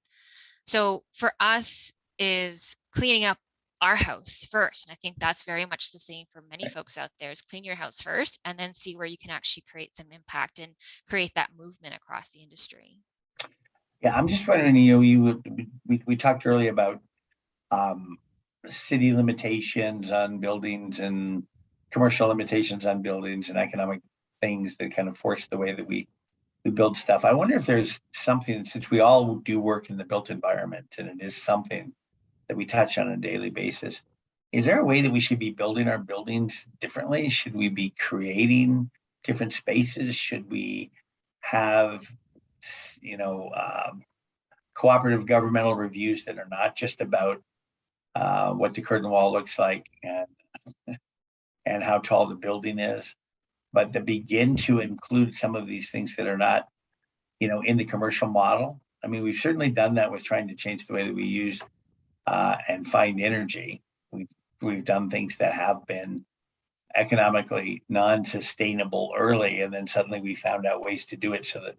So for us is cleaning up our house first. And I think that's very much the same for many folks out there, is clean your house first and then see where you can actually create some impact and create that movement across the industry. Yeah, I'm just wondering, we talked earlier about city limitations on buildings and commercial limitations on buildings and economic things that kind of force the way that we build stuff. I wonder if there's something, since we all do work in the built environment and it is something that we touch on a daily basis, is there a way that we should be building our buildings differently? Should we be creating different spaces? Should we have cooperative governmental reviews that are not just about what the curtain wall looks like and how tall the building is, but that begin to include some of these things that are not, in the commercial model? I mean, we've certainly done that with trying to change the way that we use and find energy. We've done things that have been economically non-sustainable early, and then suddenly we found out ways to do it so that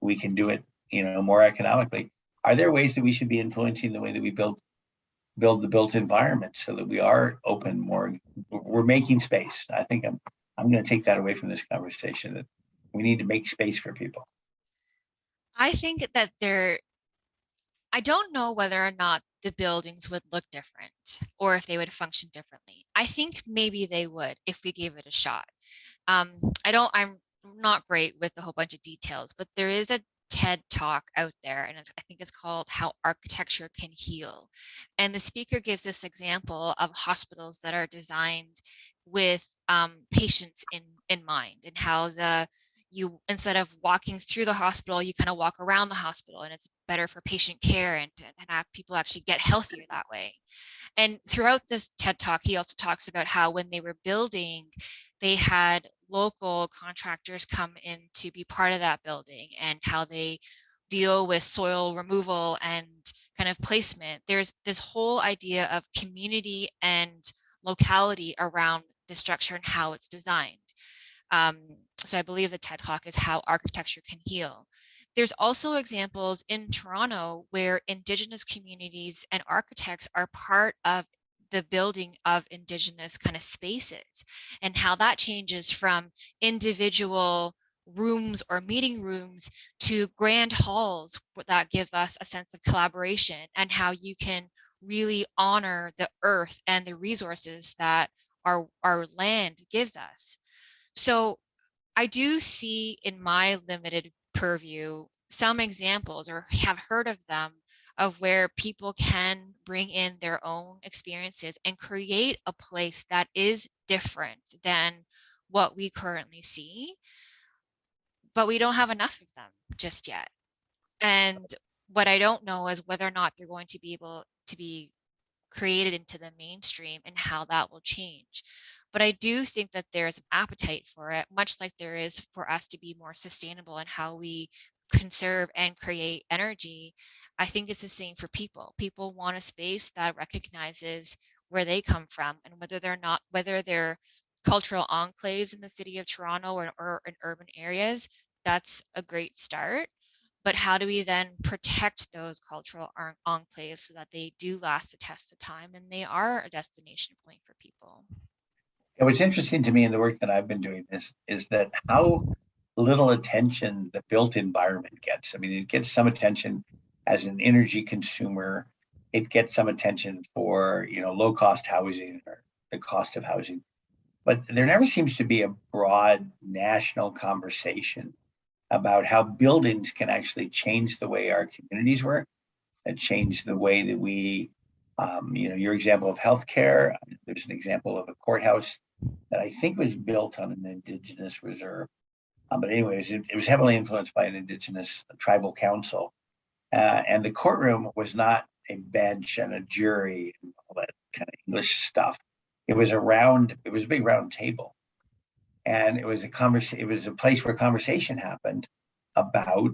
we can do it, more economically. are there ways that we should be influencing the way that we build the built environment so that we are open more? We're making space. I think I'm going to take that away from this conversation, that we need to make space for people. I think that I don't know whether or not the buildings would look different or if they would function differently. I think maybe they would if we gave it a shot. I'm not great with a whole bunch of details, but there is a TED talk out there, and I think it's called How Architecture Can Heal. And the speaker gives this example of hospitals that are designed with patients in mind, and how you, instead of walking through the hospital, you kind of walk around the hospital, and it's better for patient care, and people actually get healthier that way. And throughout this TED talk, he also talks about how when they were building, they had local contractors come in to be part of that building, and how they deal with soil removal and kind of placement. There's this whole idea of community and locality around the structure and how it's designed. So I believe the TED Talk is How Architecture Can Heal. There's also examples in Toronto where Indigenous communities and architects are part of the building of Indigenous kind of spaces, and how that changes from individual rooms or meeting rooms to grand halls that give us a sense of collaboration, and how you can really honor the earth and the resources that our land gives us. So I do see in my limited purview some examples, or have heard of them, of where people can bring in their own experiences and create a place that is different than what we currently see, but we don't have enough of them just yet. And what I don't know is whether or not they're going to be able to be created into the mainstream, and how that will change. But I do think that there's an appetite for it, much like there is for us to be more sustainable in how we conserve and create energy. I think it's the same for people. People want a space that recognizes where they come from, and whether they're cultural enclaves in the city of Toronto or in urban areas. That's a great start. But how do we then protect those cultural enclaves so that they do last the test of time and they are a destination point for people? And what's interesting to me in the work that I've been doing is that how little attention the built environment gets. I mean, it gets some attention as an energy consumer. It gets some attention for, low cost housing or the cost of housing. But there never seems to be a broad national conversation about how buildings can actually change the way our communities work, and change the way that we, your example of healthcare. There's an example of a courthouse that I think was built on an Indigenous reserve. But anyways, it was heavily influenced by an Indigenous tribal council. And the courtroom was not a bench and a jury and all that kind of English stuff. It was a big round table. And it was a place where conversation happened about,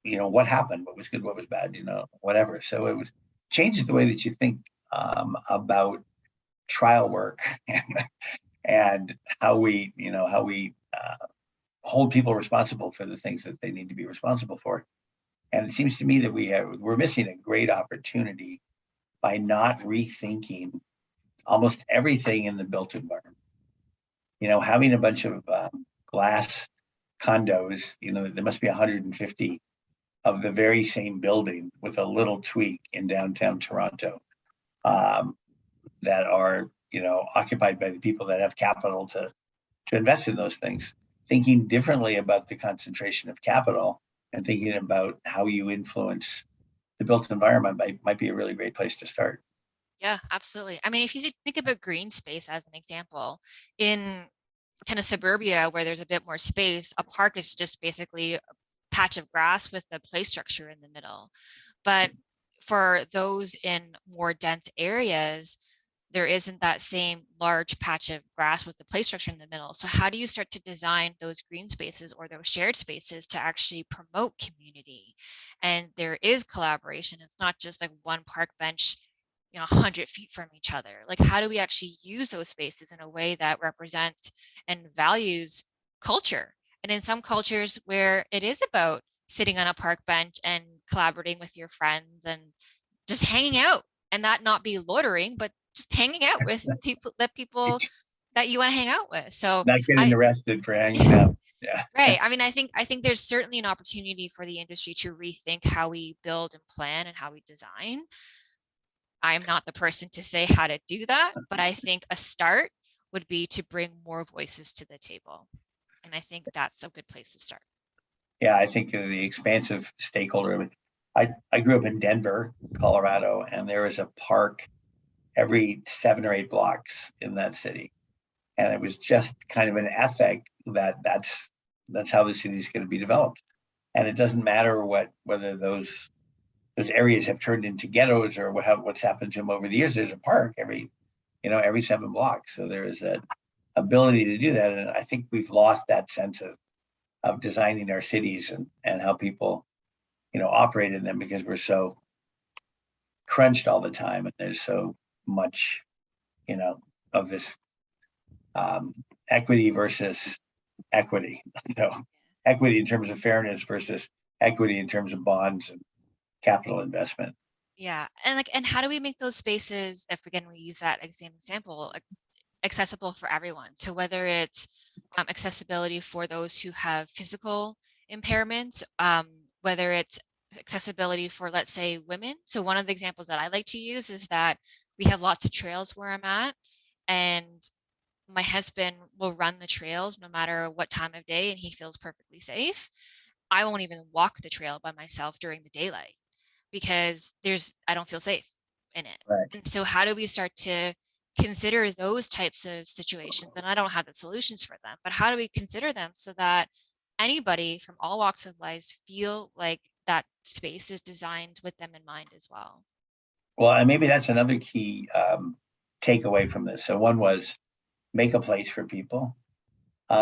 what happened, what was good, what was bad, whatever. So it changes the way that you think about trial work and how we hold people responsible for the things that they need to be responsible for. And it seems to me that we're missing a great opportunity by not rethinking almost everything in the built environment. Having a bunch of glass condos, there must be 150 of the very same building with a little tweak in downtown Toronto that are, occupied by the people that have capital to invest in those things. Thinking differently about the concentration of capital and thinking about how you influence the built environment might be a really great place to start. Yeah, absolutely. I mean, if you think about green space as an example, in kind of suburbia where there's a bit more space, a park is just basically a patch of grass with the play structure in the middle. But for those in more dense areas, there isn't that same large patch of grass with the play structure in the middle. So how do you start to design those green spaces or those shared spaces to actually promote community? And there is collaboration. It's not just like one park bench 100 feet from each other. Like, how do we actually use those spaces in a way that represents and values culture? And in some cultures where it is about sitting on a park bench and collaborating with your friends and just hanging out, and that not be loitering, but just hanging out with people that you want to hang out with. So Not getting arrested for hanging out. Yeah. right. I mean, I think there's certainly an opportunity for the industry to rethink how we build and plan and how we design. I'm not the person to say how to do that, but I think a start would be to bring more voices to the table. And I think that's a good place to start. Yeah, I think the expansive stakeholder. I grew up in Denver, Colorado, and there was a park every 7 or 8 blocks in that city. And it was just kind of an ethic that that's how the city is going to be developed. And it doesn't matter whether those areas have turned into ghettos or what's happened to them over the years. There's a park every 7 blocks. So there is that ability to do that. And I think we've lost that sense of designing our cities and how people, operate in them, because we're so crunched all the time. And there's so much, of this equity versus equity. So equity in terms of fairness versus equity in terms of bonds and capital investment. Yeah. And how do we make those spaces, if again we use that same example, accessible for everyone? So whether it's accessibility for those who have physical impairments, whether it's accessibility for, let's say, women. So one of the examples that I like to use is that we have lots of trails where I'm at, and my husband will run the trails no matter what time of day, and he feels perfectly safe. I won't even walk the trail by myself during the daylight because I don't feel safe in it. Right. And so how do we start to consider those types of situations? And I don't have the solutions for them, but how do we consider them so that anybody from all walks of life feel like that space is designed with them in mind as well? Well, and maybe that's another key takeaway from this. So one was make a place for people,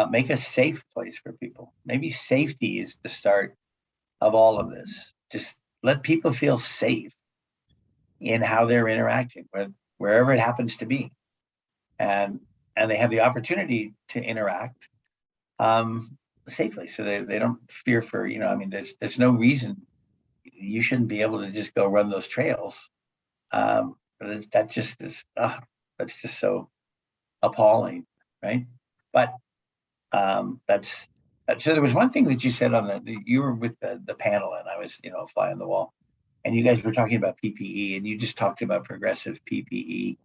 make a safe place for people. Maybe safety is the start of all of this. Just let people feel safe in how they're interacting with wherever it happens to be, and they have the opportunity to interact safely, so they don't fear for, I mean, there's no reason you shouldn't be able to just go run those trails. That's just so appalling, right? But that's so there was one thing that you said on you were with the panel, and I was, a fly on the wall, and you guys were talking about PPE, and you just talked about progressive PPE.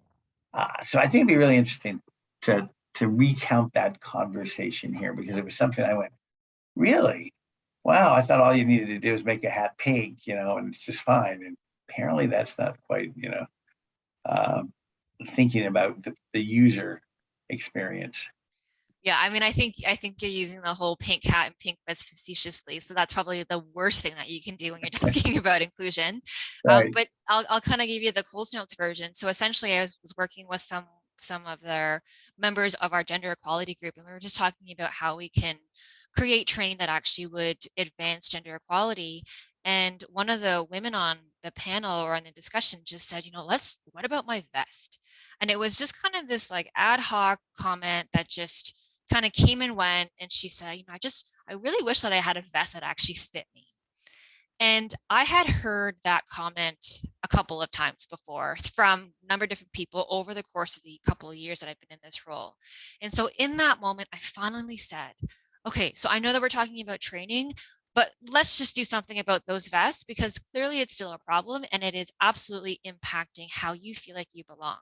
So I think it'd be really interesting to recount that conversation here, because it was something I went, really? Wow, I thought all you needed to do is make a hat pink, and it's just fine. And apparently that's not quite, thinking about the user experience. Yeah, I mean, I think you're using the whole pink hat and pink vest facetiously. So that's probably the worst thing that you can do when you're talking about inclusion. Right. But I'll kind of give you the Coles Notes version. So essentially, I was working with some of their members of our gender equality group, and we were just talking about how we can create training that actually would advance gender equality. And one of the women on the panel or on the discussion just said, what about my vest? And it was just kind of this like ad hoc comment that just kind of came and went. And she said, I really wish that I had a vest that actually fit me. And I had heard that comment a couple of times before from a number of different people over the course of the couple of years that I've been in this role. And so in that moment, I finally said, okay, so I know that we're talking about training, but let's just do something about those vests, because clearly it's still a problem and it is absolutely impacting how you feel like you belong.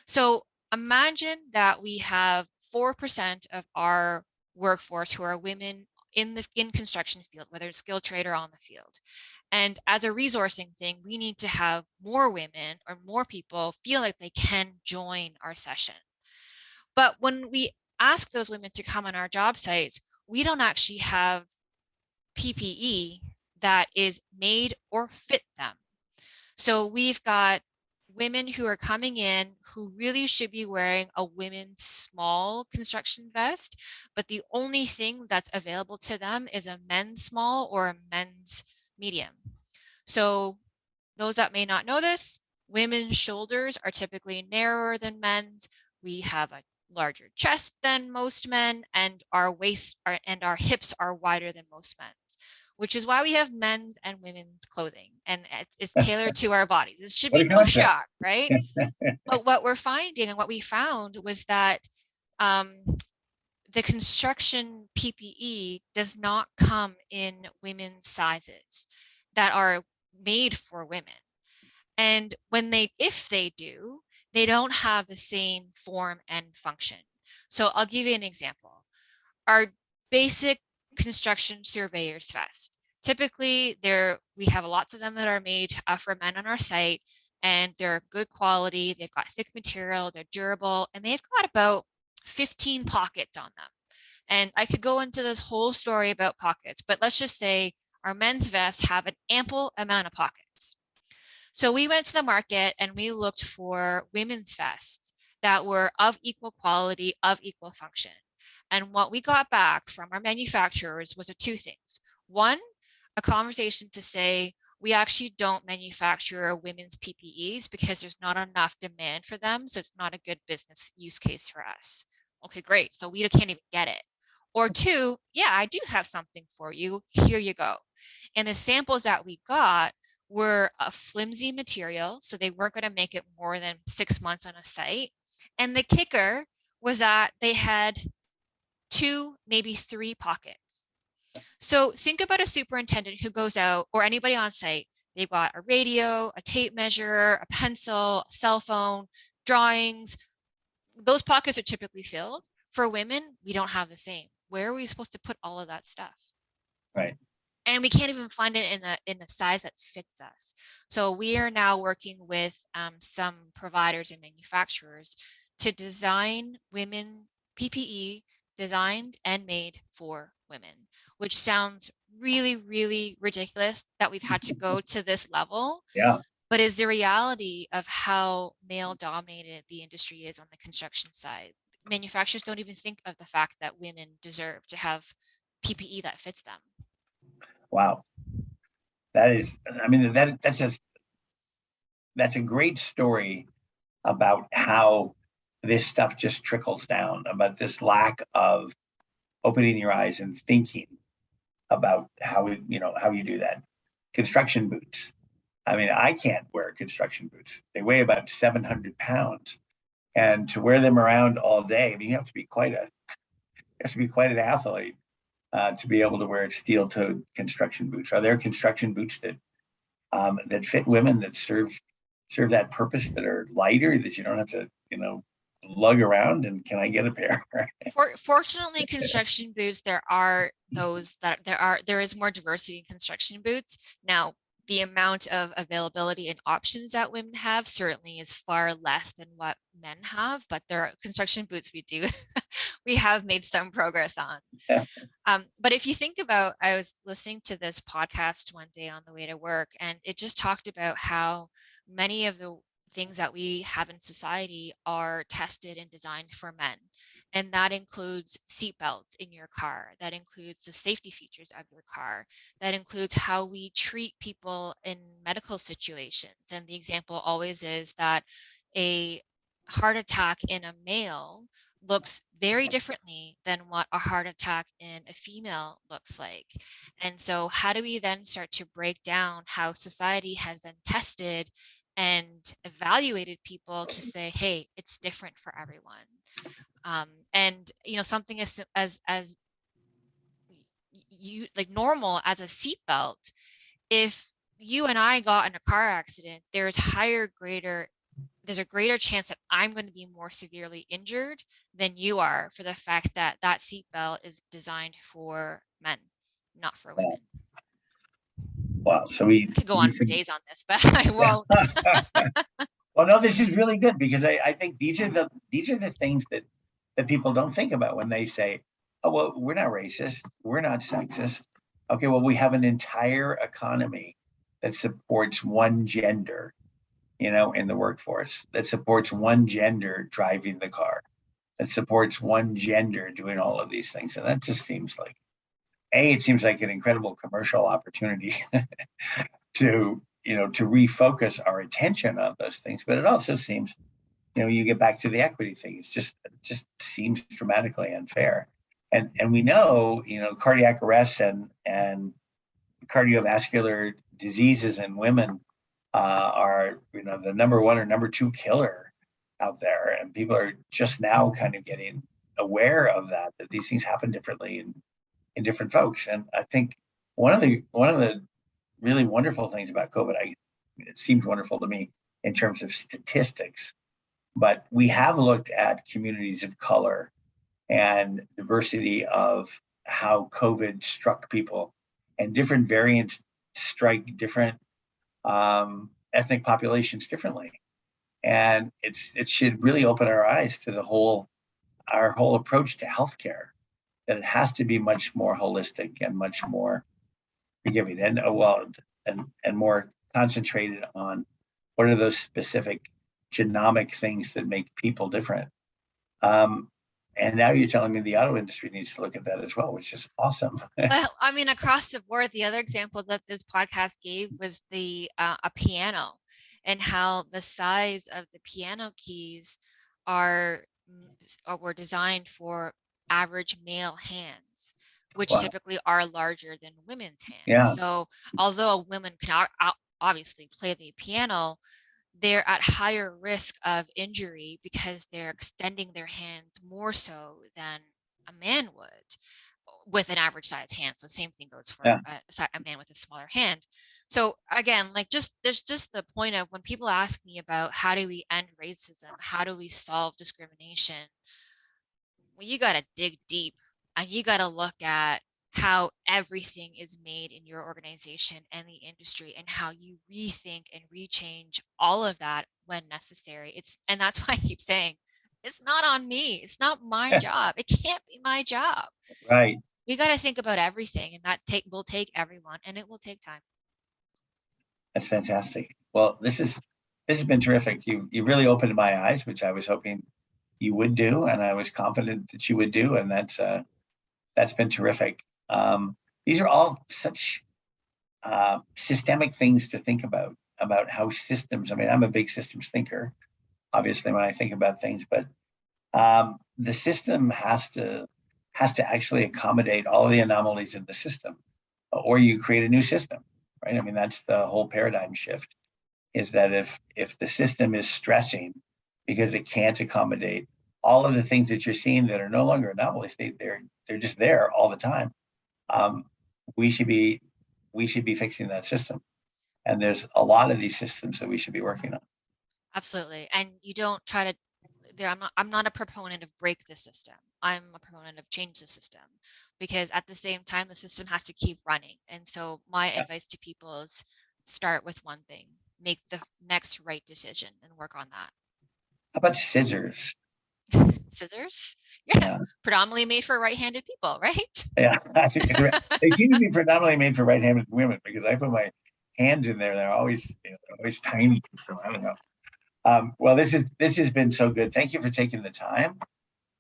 So imagine that we have 4% of our workforce who are women in construction field, whether it's skilled trade or on the field. And as a resourcing thing, we need to have more women or more people feel like they can join our session. But when we ask those women to come on our job sites, we don't actually have PPE that is made or fit them. So we've got women who are coming in who really should be wearing a women's small construction vest, but the only thing that's available to them is a men's small or a men's medium. So those that may not know this, women's shoulders are typically narrower than men's. We have a larger chest than most men, and our waist and our hips are wider than most men's, which is why we have men's and women's clothing, and it's tailored to our bodies. This should What be a no concept. shock, right? But what we're finding and what we found was that the construction PPE does not come in women's sizes that are made for women. And if they do, they don't have the same form and function. So I'll give you an example. Our basic construction surveyor's vest. Typically, we have lots of them that are made for men on our site, and they're good quality. They've got thick material, they're durable, and they've got about 15 pockets on them. And I could go into this whole story about pockets, but let's just say our men's vests have an ample amount of pockets. So we went to the market and we looked for women's vests that were of equal quality, of equal function. And what we got back from our manufacturers was two things. One, a conversation to say, we actually don't manufacture women's PPEs because there's not enough demand for them. So it's not a good business use case for us. Okay, great. So we can't even get it. Or two, yeah, I do have something for you. Here you go. And the samples that we got were a flimsy material. So they weren't going to make it more than 6 months on a site. And the kicker was that they had 2, maybe 3 pockets. So think about a superintendent who goes out, or anybody on site. They've got a radio, a tape measure, a pencil, a cell phone, drawings. Those pockets are typically filled. For women, we don't have the same. Where are we supposed to put all of that stuff? Right. And we can't even find it in a size that fits us. So we are now working with some providers and manufacturers to design women PPE designed and made for women, which sounds really, really ridiculous that we've had to go to this level. Yeah. But is the reality of how male dominated the industry is on the construction side. Manufacturers don't even think of the fact that women deserve to have PPE that fits them. Wow. That's a great story about how this stuff just trickles down, about this lack of opening your eyes and thinking about how you do that. Construction boots. I mean, I can't wear construction boots. They weigh about 700 pounds. And to wear them around all day, I mean, you have to be quite an athlete to be able to wear steel-toed construction boots. Are there construction boots that fit women, that serve that purpose, that are lighter, that you don't have to, lug around? And can I get a pair? Fortunately, construction boots, there is more diversity in construction boots. Now, the amount of availability and options that women have certainly is far less than what men have, but there are construction boots we have made some progress on. Yeah. But if you think about, I was listening to this podcast one day on the way to work, and it just talked about how many of the things that we have in society are tested and designed for men. And that includes seat belts in your car. That includes the safety features of your car. That includes how we treat people in medical situations. And the example always is that a heart attack in a male looks very differently than what a heart attack in a female looks like. And so how do we then start to break down how society has then tested and evaluated people to say, hey, it's different for everyone. And something as you like normal as a seatbelt. If you and I got in a car accident, there's a greater chance that I'm going to be more severely injured than you are, for the fact that seatbelt is designed for men, not for women. Wow. So we could go on for days on this, but I won't. Well, no, this is really good, because I think these are the things that people don't think about when they say, oh, well, we're not racist, we're not sexist. Okay, well, we have an entire economy that supports one gender, in the workforce, that supports one gender driving the car, that supports one gender doing all of these things. And that just seems like, it seems like an incredible commercial opportunity to refocus our attention on those things. But it also seems, you get back to the equity thing. It just seems dramatically unfair. And we know, cardiac arrests and cardiovascular diseases in women are, the number one or number two killer out there. And people are just now kind of getting aware of that these things happen differently in different folks. And I think one of the really wonderful things about COVID, it seems wonderful to me in terms of statistics, but we have looked at communities of color and diversity of how COVID struck people, and different variants strike different ethnic populations differently. And it should really open our eyes to our whole approach to healthcare, that it has to be much more holistic and much more forgiving and more concentrated on what are those specific genomic things that make people different. And now you're telling me the auto industry needs to look at that as well, which is awesome. Well, I mean, across the board, the other example that this podcast gave was a piano, and how the size of the piano keys were designed for average male hands, which typically are larger than women's hands. Yeah. So although women can obviously play the piano, they're at higher risk of injury because they're extending their hands more so than a man would with an average size hand. So same thing goes for a man with a smaller hand. So again, there's just the point of when people ask me about how do we end racism, how do we solve discrimination, well, you got to dig deep and you got to look at how everything is made in your organization and the industry, and how you rethink and rechange all of that when necessary. And that's why I keep saying, it's not on me. It's not my job. It can't be my job. Right. We got to think about everything, and that will take everyone, and it will take time. That's fantastic. Well, this has been terrific. You really opened my eyes, which I was hoping you would do, and I was confident that you would do, and that's been terrific. These are all such systemic things to think about how systems. I mean, I'm a big systems thinker, obviously, when I think about things, but the system has to actually accommodate all the anomalies in the system, or you create a new system, right? I mean, that's the whole paradigm shift, is that if the system is stressing because it can't accommodate all of the things that you're seeing that are no longer anomalies, they're just there all the time. We should be fixing that system, and there's a lot of these systems that we should be working on. Absolutely, and you don't try to. I'm not a proponent of break the system. I'm a proponent of change the system, because at the same time, the system has to keep running. And so my advice to people is start with one thing, make the next right decision, and work on that. How about scissors? Scissors? Yeah. Predominantly made for right-handed people, right? Yeah, they seem to be predominantly made for right-handed women, because I put my hands in there, they're always tiny. So I don't know. Well, this has been so good. Thank you for taking the time.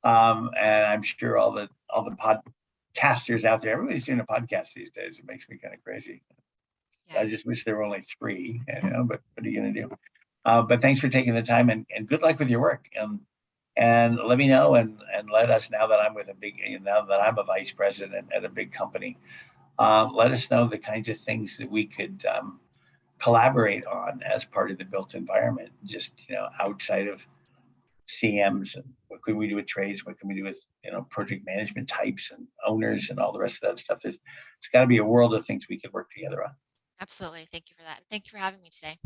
And I'm sure all the podcasters out there, everybody's doing a podcast these days. It makes me kind of crazy. Yeah. I just wish there were only 3, but what are you going to do? But thanks for taking the time, and good luck with your work. And let me know and let us, now that I'm a vice president at a big company, let us know the kinds of things that we could collaborate on as part of the built environment, just, outside of CMs, and what can we do with trades, what can we do with, project management types and owners and all the rest of that stuff. There's got to be a world of things we could work together on. Absolutely. Thank you for that. Thank you for having me today.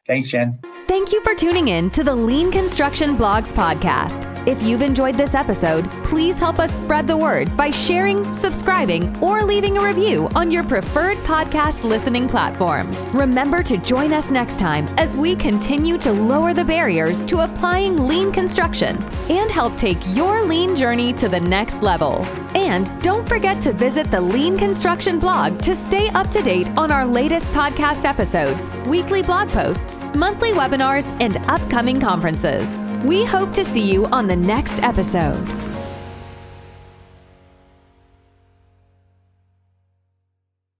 Thanks, Jen. Thank you for tuning in to the Lean Construction Blogs podcast. If you've enjoyed this episode, please help us spread the word by sharing, subscribing, or leaving a review on your preferred podcast listening platform. Remember to join us next time as we continue to lower the barriers to applying lean construction and help take your lean journey to the next level. And don't forget to visit the Lean Construction blog to stay up to date on our latest podcast episodes, weekly blog posts, monthly webinars, and upcoming conferences. We hope to see you on the next episode.